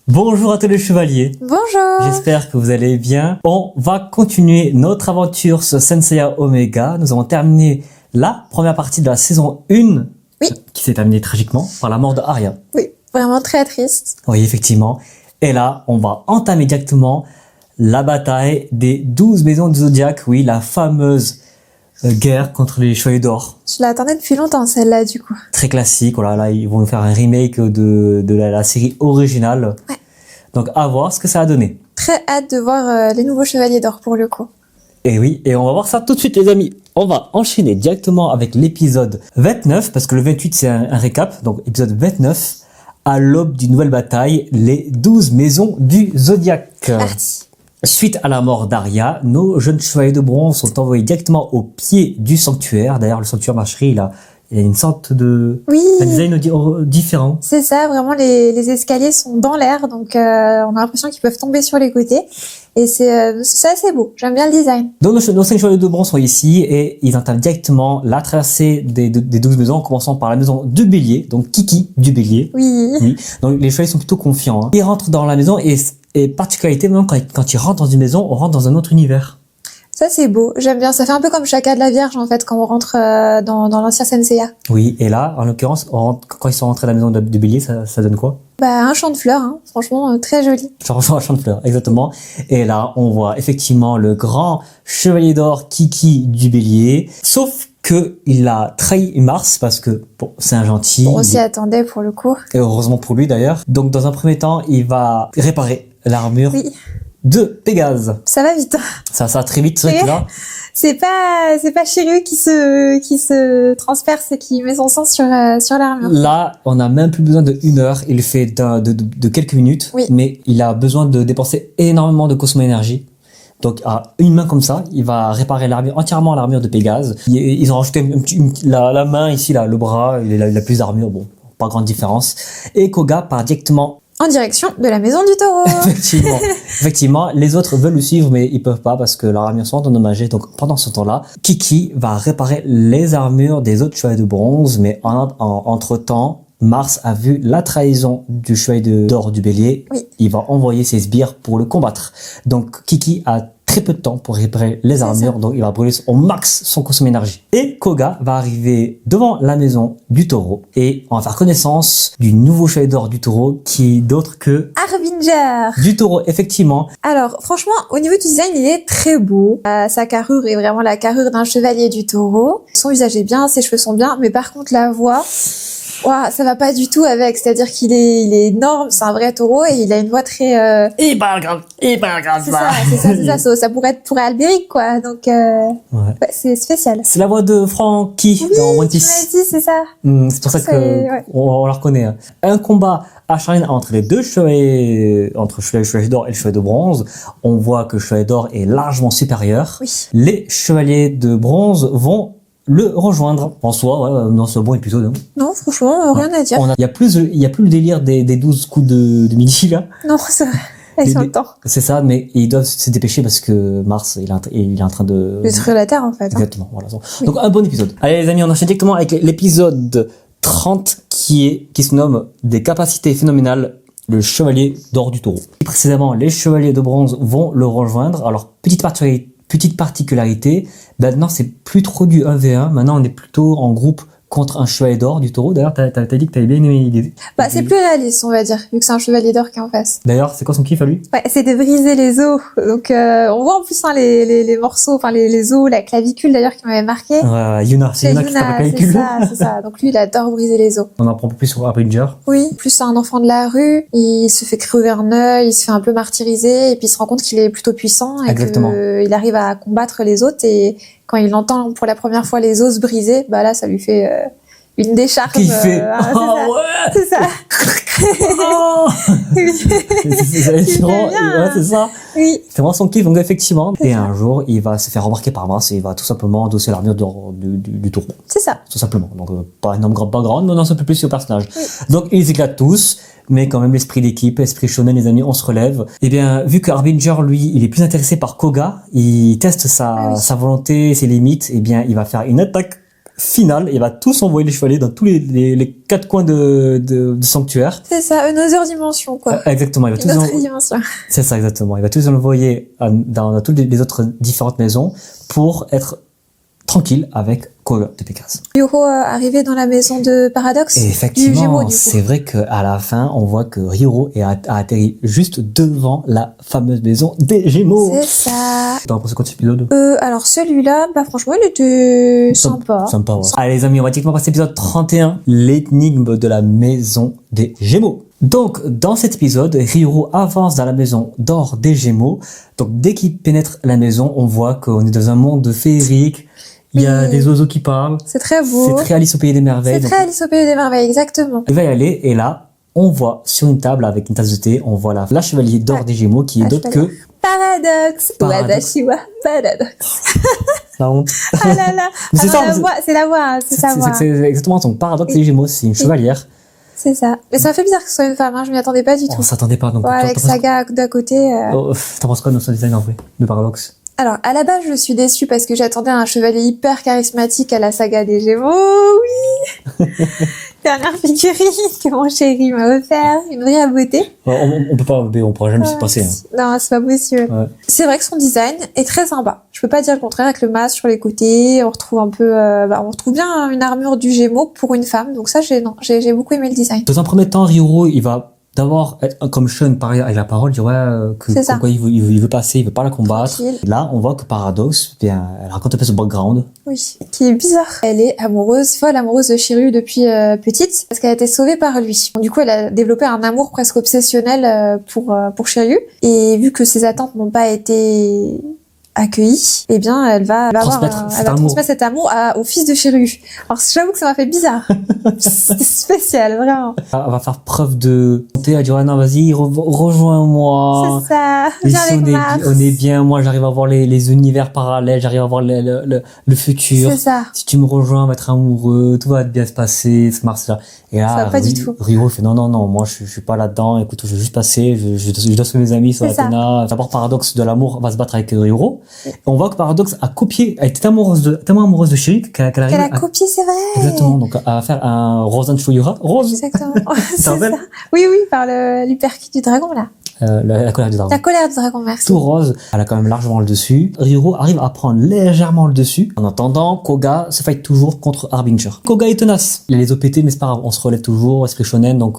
Bonjour à tous les chevaliers. Bonjour. J'espère que vous allez bien. On va continuer notre aventure sur Senseiya Omega. Nous avons terminé la première partie de la saison 1. Oui. Qui s'est terminée tragiquement par la mort de Arya. Oui, vraiment très triste. Oui, effectivement. Et là, on va entamer directement la bataille des 12 maisons du Zodiaque. Oui, la fameuse guerre contre les Chevaliers d'Or. Je l'attendais depuis longtemps, celle-là, du coup. Très classique. Voilà, là, ils vont nous faire un remake de la série originale. Ouais. Donc, à voir ce que ça a donné. Très hâte de voir les nouveaux Chevaliers d'Or, pour le coup. Et oui, et on va voir ça tout de suite, les amis. On va enchaîner directement avec l'épisode 29, parce que le 28, c'est un récap. Donc, épisode 29, à l'aube d'une nouvelle bataille, les 12 maisons du Zodiaque. Parti. Suite à la mort d'Arya, nos jeunes chevaliers de bronze sont envoyés directement au pied du sanctuaire. D'ailleurs, le sanctuaire marcherie, il a une sorte de Oui. un design différent. C'est ça, vraiment, les escaliers sont dans l'air, donc on a l'impression qu'ils peuvent tomber sur les côtés. Et c'est assez beau, j'aime bien le design. Donc, nos 5 chevaliers de bronze sont ici et ils entament directement la traversée des 12 maisons, en commençant par la maison du bélier, donc Kiki du bélier. Oui. Oui. Donc, les chevaliers sont plutôt confiants. Hein. Ils rentrent dans la maison et particularité, même quand ils rentrent dans une maison, on rentre dans un autre univers. Ça, c'est beau, j'aime bien. Ça fait un peu comme Chaka de la Vierge, en fait, quand on rentre dans l'ancien Senseiya. Oui, et là, en l'occurrence, quand ils sont rentrés à la maison du bélier, ça donne quoi? Bah, un champ de fleurs, hein. Franchement, très joli. Genre un champ de fleurs, exactement. Et là, on voit effectivement le grand chevalier d'or Kiki du bélier. Sauf que il a trahi Mars parce que bon, c'est un gentil. Bon, on s'y attendait pour le coup. Et heureusement pour lui d'ailleurs. Donc dans un premier temps, il va réparer l'armure Oui. de Pégase. Ça va vite. Ça va très vite, c'est vrai que là. C'est pas Shiryu qui se transperce et qui met son sang sur l'armure. Là, on n'a même plus besoin de 1 heure. Il le fait de quelques minutes. Oui. Mais il a besoin de dépenser énormément de Cosmo-énergie. Donc, à une main comme ça, il va réparer entièrement l'armure de Pégase. Ils ont rajouté la main ici, là, le bras, il a plus d'armure. Bon, pas grande différence. Et Koga part directement En direction de la maison du taureau. Effectivement, les autres veulent le suivre, mais ils peuvent pas parce que leurs armures sont endommagées. Donc, pendant ce temps-là, Kiki va réparer les armures des autres chevaliers de bronze, mais entre-temps, Mars a vu la trahison du chevalier d'or du bélier. Oui. Il va envoyer ses sbires pour le combattre. Donc, Kiki a très peu de temps pour réparer les armures, donc il va brûler au max son consommé énergie. Et Koga va arriver devant la maison du taureau et on va faire connaissance du nouveau chevalier d'or du taureau qui est d'autre que Harbinger. du taureau, effectivement. Alors, franchement, au niveau du design, il est très beau. Sa carrure est vraiment la carrure d'un chevalier du taureau. Son visage est bien, ses cheveux sont bien, mais par contre, la voix... Ouah, ça va pas du tout avec, c'est-à-dire qu'il il est énorme, c'est un vrai taureau et il a une voix très... Il parle grave, C'est ça, ça pourrait être pour Albéric, quoi, donc ouais, c'est spécial. C'est la voix de Franky dans One Tu Piece. m'as dit, c'est ça. C'est pour ça que on la reconnaît. Hein. Un combat acharné entre les deux chevaliers, entre le chevalier d'or et le chevalier de bronze. On voit que le chevalier d'or est largement supérieur. Oui. Les chevaliers de bronze vont le rejoindre. En soi, dans ce bon épisode. Hein. Non, franchement, rien à dire. Il y a plus le délire des 12 coups de midi, là. Non, c'est vrai. Ils sont le temps. C'est ça, mais ils doivent se dépêcher parce que Mars, il est en train de... Détruire la Terre, en fait. Exactement, voilà. Donc, un bon épisode. Allez, les amis, on enchaîne directement avec l'épisode 30 qui se nomme Des capacités phénoménales, le chevalier d'or du taureau. Et précédemment, les chevaliers de bronze vont le rejoindre. Alors, petite particularité, maintenant c'est plus trop du 1v1, maintenant on est plutôt en groupe contre un chevalier d'or du taureau. D'ailleurs, t'as dit que t'avais bien aimé l'idée. Bah, c'est plus réaliste, on va dire, vu que c'est un chevalier d'or qui est en face. D'ailleurs, c'est quoi son kiff à lui? Ouais, c'est de briser les os. Donc, on voit en plus les morceaux, enfin les os, la clavicule d'ailleurs qui m'avait marqué. Yuna, c'est Yuna qui tape la clavicule. C'est ça. Donc lui, il adore briser les os. On apprend un peu plus sur Harbinger. Oui, plus c'est un enfant de la rue, il se fait crever un œil, il se fait un peu martyriser, et puis il se rend compte qu'il est plutôt puissant et qu'il arrive à combattre les autres. Et quand il entend pour la première fois les os brisés, bah là, ça lui fait une décharge. Qui fait c'est ça. Oh c'est ça. Oui. C'est vraiment son kiff, donc effectivement. Et un jour, il va se faire remarquer par Mars et il va tout simplement endosser l'armure du taureau. C'est ça. Tout simplement. Donc, pas un homme pas grande, mais on en sait un peu plus sur le personnage. Oui. Donc, ils éclatent tous, mais quand même, l'esprit d'équipe, l'esprit shonen, les amis, on se relève. Eh bien, vu que Harbinger, lui, il est plus intéressé par Koga, il teste sa volonté, ses limites, eh bien, il va faire une attaque final, il va tous envoyer les chevaliers dans tous les quatre coins du sanctuaire. C'est ça, une autre dimension, quoi. Exactement, il va tous Une autre dimension. C'est ça, exactement. Il va tous envoyer dans toutes les autres différentes maisons pour être tranquille avec Koga de Pégase. Ryuro arrivé dans la maison de Paradox. Et Du effectivement, Gémeaux, du coup. c'est vrai qu'à la fin, on voit que Ryuro a atterri juste devant la fameuse maison des Gémeaux. C'est ça. T'en penses quoi de cet épisode? Alors celui-là, bah franchement, il était sympa. Sympa, ouais. Allez les amis, on va directement passer à l'épisode 31, l'énigme de la maison des Gémeaux. Donc, dans cet épisode, Ryuro avance dans la maison d'or des Gémeaux. Donc, dès qu'il pénètre la maison, on voit qu'on est dans un monde féerique. Il y a Oui. des oiseaux qui parlent. C'est très beau. C'est très Alice au Pays des Merveilles. C'est Donc, très Alice au Pays des Merveilles, exactement. il va y aller et là, on voit sur une table avec une tasse de thé, on voit la chevalier d'or Ouais. des Gémeaux qui est La d'autre chevalier. que Paradox. Paradox. Wadashi wa Paradox. la honte. Ah là là. Mais c'est Alors, ça, la c'est- voix, c'est la voix, hein, c'est sa voix. C'est exactement son paradoxe des Gémeaux, c'est une chevalière. C'est ça. Mais ça me fait bizarre que ce soit une femme, hein, je m'y attendais pas du On tout. s'attendait pas donc. Ouais, avec Saga d'à côté. T'en penses quoi de notre design en vrai, de paradoxe? Alors, à la base, je suis déçue parce que j'attendais un chevalier hyper charismatique à la saga des Gémeaux. Oui! Dernière figurine que mon chéri m'a offert. Une vraie beauté. On peut pas, on pourra jamais s'y passer. Hein. Non, c'est pas possible. Ouais. C'est vrai que son design est très sympa. Je peux pas dire le contraire avec le masque sur les côtés. On retrouve un peu, on retrouve bien une armure du Gémeaux pour une femme. Donc ça, j'ai beaucoup aimé le design. Dans un premier temps, Ryuro, il va d'abord être comme Sean, pareil, avec la parole, dire ouais, C'est ça. quoi, il veut passer, il veut pas la combattre. Tranquille. Et là, on voit que Paradox, bien, elle raconte un peu son background. Oui, qui est bizarre. Elle est amoureuse, folle amoureuse de Shiryu depuis petite, parce qu'elle a été sauvée par lui. Donc, du coup, elle a développé un amour presque obsessionnel pour Shiryu. Et vu que ses attentes n'ont pas été accueillies, eh bien, elle va Transmettre cet amour. transmettre cet amour au fils de Shiryu. Alors, j'avoue que ça m'a fait bizarre. C'était spécial, vraiment. Elle va faire preuve de bonté, elle va dire ouais, non, vas-y, rejoins-moi. C'est ça. Ici, Viens avec Mars. on est bien, moi j'arrive à voir les univers parallèles, j'arrive à voir le futur. C'est ça. Si tu me rejoins, on va être amoureux, tout va bien se passer, ce Mars là. Et là, Ça va pas du tout. Rio fait non, moi je suis pas là-dedans, écoute, je vais juste passer, je dois sauver mes amis, ça va C'est ça. Athéna. D'abord, Paradoxe de l'amour va se battre avec Rio. Et on voit que Paradoxe a copié, elle était tellement amoureuse de Shiryu qu'elle arrive Qu'elle a copié, c'est vrai. exactement, donc à faire un Rosan Shuyura, Rose, Exactement. C'est Ça rappelle ça. Oui, par l'hyperkit du dragon, là. la colère du dragon. La colère du dragon, merci. Tout rose, elle a quand même largement le dessus. Ryuro arrive à prendre légèrement le dessus. En attendant, Koga se fight toujours contre Harbinger. Koga est tenace. Il a les os pétés, mais c'est pas grave, on se relève toujours, esprit shonen, donc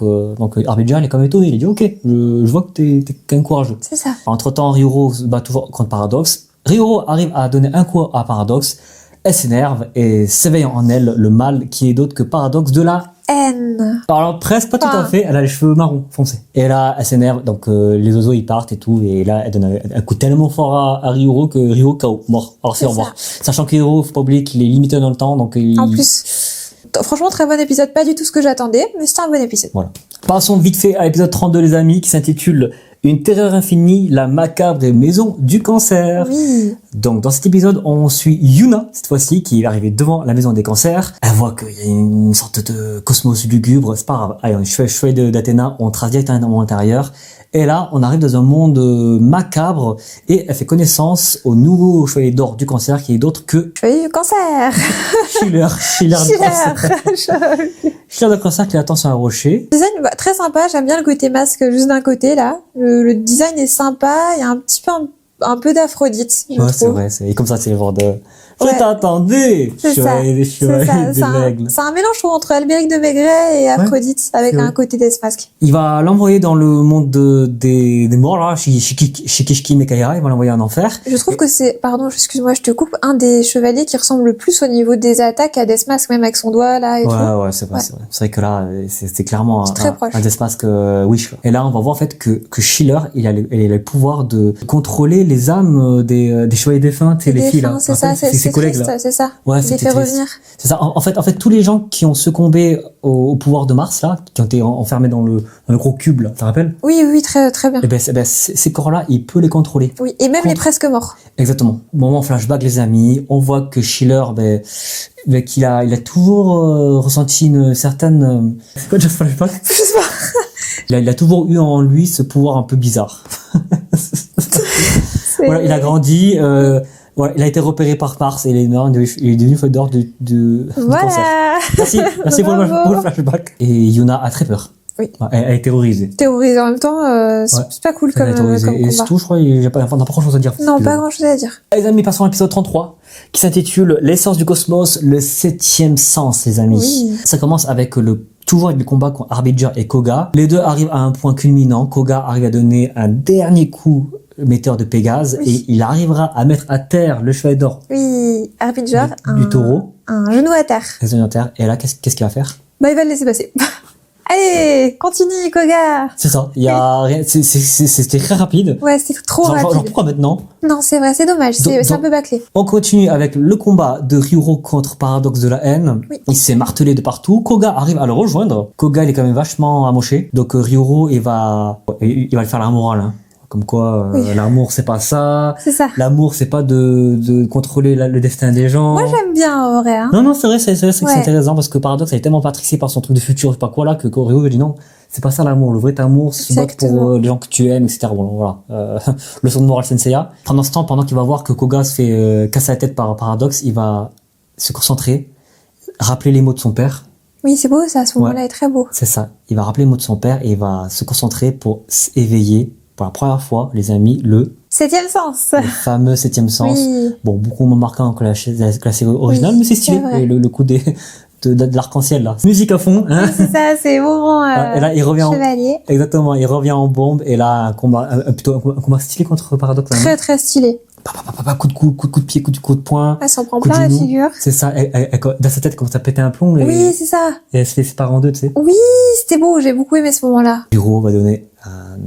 Harbinger, il est quand même étonné. Il dit, ok, je vois que t'es quand même courageux. C'est ça. Entre temps, Ryuro se bat toujours contre Paradox. Ryuro arrive à donner un coup à Paradox. Elle s'énerve et s'éveille en elle le mal qui est d'autre que Paradox de la N. alors presque pas tout à Ah. fait, elle a les cheveux marrons foncés. Et là, elle s'énerve, donc les oiseaux ils partent et tout, et là elle donne un coup tellement fort à Ryuro que Ryuro KO, mort. Alors c'est C'est au revoir. Sachant que Ryuro, faut pas oublier qu'il est limité dans le temps, donc En plus. Franchement, très bon épisode. Pas du tout ce que j'attendais, mais c'était un bon épisode. voilà. Passons vite fait à l'épisode 32 les amis, qui s'intitule Une terreur infinie, la macabre maison du cancer. Oui. Donc dans cet épisode, on suit Yuna, cette fois-ci, qui est arrivée devant la maison des cancers. Elle voit qu'il y a une sorte de cosmos lugubre, c'est pas grave. Allez, on est chevalier d'Athéna, on trace directement à l'intérieur. Et là, on arrive dans un monde macabre et elle fait connaissance au nouveau chevalier d'or du cancer qui est d'autre que Chevalier du cancer. Schiller de cancer. Schiller de cancer qui attend sur un rocher. Design très sympa. J'aime bien le côté masque juste d'un côté là. Le design est sympa. Il y a un petit peu un peu d'Aphrodite, je Ouais, c'est trouve. vrai, et comme ça, c'est le genre de... Ouais. Je t'attendais, C'est ça. chevalier C'est ça. de l'aigle. C'est un mélange je trouve, entre Albéric de Maigret et Aphrodite avec c'est un vrai. côté d'Esmasque. Il va l'envoyer dans le monde des morts, là, Shikishiki Mekaya, il va l'envoyer en enfer. Je trouve que c'est, pardon, excuse-moi, je te coupe, un des chevaliers qui ressemble le plus au niveau des attaques à Desmasque, même avec son doigt là et tout. Ouais, c'est vrai, Ouais. c'est vrai. C'est vrai que là, c'est clairement C'est très proche. un espace que Wish. Et là, on va voir en fait que Schiller, il a le pouvoir de contrôler les âmes des chevaliers défunts, et les filles là. C'est ça, c'est ses collègues triste, là. c'est ça. Ouais, Il les c'était fait triste. revenir. C'est ça. En fait, tous les gens qui ont succombé au pouvoir de Mars là, qui ont été enfermés dans le gros cube là, tu te rappelles? Oui, très, très bien. Et ces corps-là, il peut les contrôler. Oui, et même les presque morts. Exactement. Moment flashback, les amis, on voit que Schiller, qu'il a toujours ressenti une certaine. C'est quoi déjà flashback? Je sais pas. Il a toujours eu en lui ce pouvoir un peu bizarre. Voilà, il a grandi. Ouais, il a été repéré par Mars et il est devenu chevalier d'or du cancer. Voilà. Merci pour le Bravo. flashback. Et Yuna a très peur. Oui. Ouais, elle est terrorisée. Théorisé en même temps, c'est pas cool Elle est terrorisée. comme Et c'est combat. tout, je crois, on n'a pas grand chose à dire. Non, pas grand chose à dire. Les amis, passons à l'épisode 33, qui s'intitule L'essence du cosmos, le 7e sens, les amis. Oui. Ça commence avec toujours avec le combat contre Harbinger et Koga. Les deux arrivent à un point culminant. Koga arrive à donner un dernier coup météore de Pégase et il arrivera à mettre à terre le cheval d'or Oui, Harbinger, du taureau. un genou à terre. Et là, qu'est-ce qu'il va faire? Bah, il va le laisser passer. Allez, continue, Koga. C'est ça. Il y a rien. C'était très rapide. Ouais, c'était trop Genre, rapide. pourquoi maintenant? Non, c'est vrai, c'est dommage. C'est un peu bâclé. On continue avec le combat de Ryuro contre Paradoxe de la haine. Oui. Il s'est martelé de partout. Koga arrive à le rejoindre. Koga, il est quand même vachement amoché. Donc Ryuro, il va le faire la morale. Hein. Comme quoi, l'amour, c'est pas ça. C'est ça. L'amour, c'est pas de contrôler le destin des gens. Moi, j'aime bien, en vrai. Hein. Non, c'est vrai, c'est que c'est Ouais. intéressant parce que Paradoxe, elle est tellement patricée par son truc de futur, je sais pas quoi, là, que Ryuro, il dit non. C'est pas ça l'amour. Le vrai amour, c'est se battre pour les gens que tu aimes, etc. Bon, voilà. Leçon de morale Senseiya. Pendant ce temps, pendant qu'il va voir que Koga se fait casser la tête par Paradoxe, il va se concentrer, rappeler les mots de son père. Oui, c'est beau, ça, à ce moment-là, est très beau. C'est ça. Il va rappeler les mots de son père et il va se concentrer pour s'éveiller pour la première fois, les amis, le 7e sens. le fameux 7e sens. Oui. Bon, beaucoup moins marquant que la série originale, Oui, mais c'est stylé. c'est vrai. Et le coup de l'arc-en-ciel, là. Musique à fond, hein. Oui, c'est ça, c'est moment Et là, il revient chevalier. Exactement, il revient en bombe et là un combat stylé contre Paradoxe. Très, très stylé. Coup de pied, coup de poing. Elle s'en prend Coup de plein la genou. figure. C'est ça, dans sa tête, comme ça pétait un plomb Oui, c'est ça. et elle se fait séparer en deux, tu sais. Oui, c'était beau, j'ai beaucoup aimé ce moment-là. Hiro va donner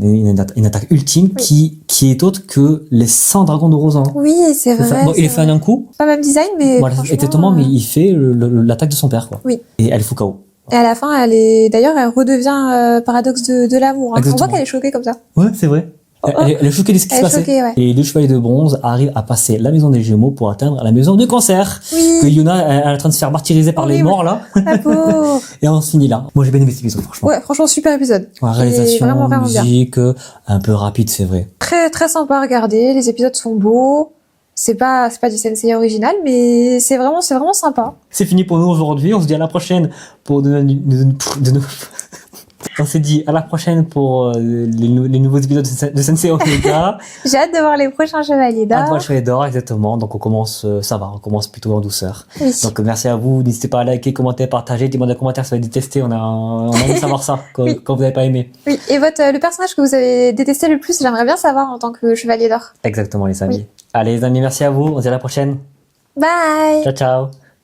une attaque ultime qui est autre que les 100 dragons de Rosan. Oui, c'est C'est ça. vrai. Bon, il est fait en un coup. Pas même design, mais. Voilà, franchement, exactement, mais il fait l'attaque de son père, quoi. Oui. Et elle fout KO. Et à la fin, d'ailleurs, elle redevient paradoxe de l'amour. Hein. On Exactement. voit qu'elle est choquée comme ça. Ouais, c'est vrai. Elle est choquée de ce qui se Elle est passait. choquée, ouais. Et le chevalier de bronze arrive à passer la maison des Gémeaux pour atteindre la maison de cancer. Que Oui. Yuna elle est en train de se faire martyriser par les Horrible. morts, là. La pauvre. Et on se finit là. Moi, j'ai bien aimé cet épisode, franchement. Ouais, franchement, super épisode. La Il est réalisation, vraiment, vraiment bien. musique, un peu rapide, c'est vrai. Très, très sympa à regarder. Les épisodes sont beaux. C'est pas du Sensei original, mais c'est vraiment sympa. C'est fini pour nous aujourd'hui. On se dit à la prochaine pour on s'est dit à la prochaine pour les nouveaux épisodes de Sensei Omega. J'ai hâte de voir les prochains chevaliers À d'or. le chevalier d'or, exactement. Donc on commence, ça va, on commence plutôt en douceur. Oui. Donc merci à vous. N'hésitez pas à liker, commenter, partager, demandez des commentaires si vous avez détesté. On a envie de savoir ça quand, Oui. quand vous n'avez pas aimé. Oui. Et le personnage que vous avez détesté le plus, j'aimerais bien savoir en tant que chevalier d'or. Exactement les amis. Oui. Allez les amis, merci à vous. On se dit à la prochaine. Bye! Ciao ciao.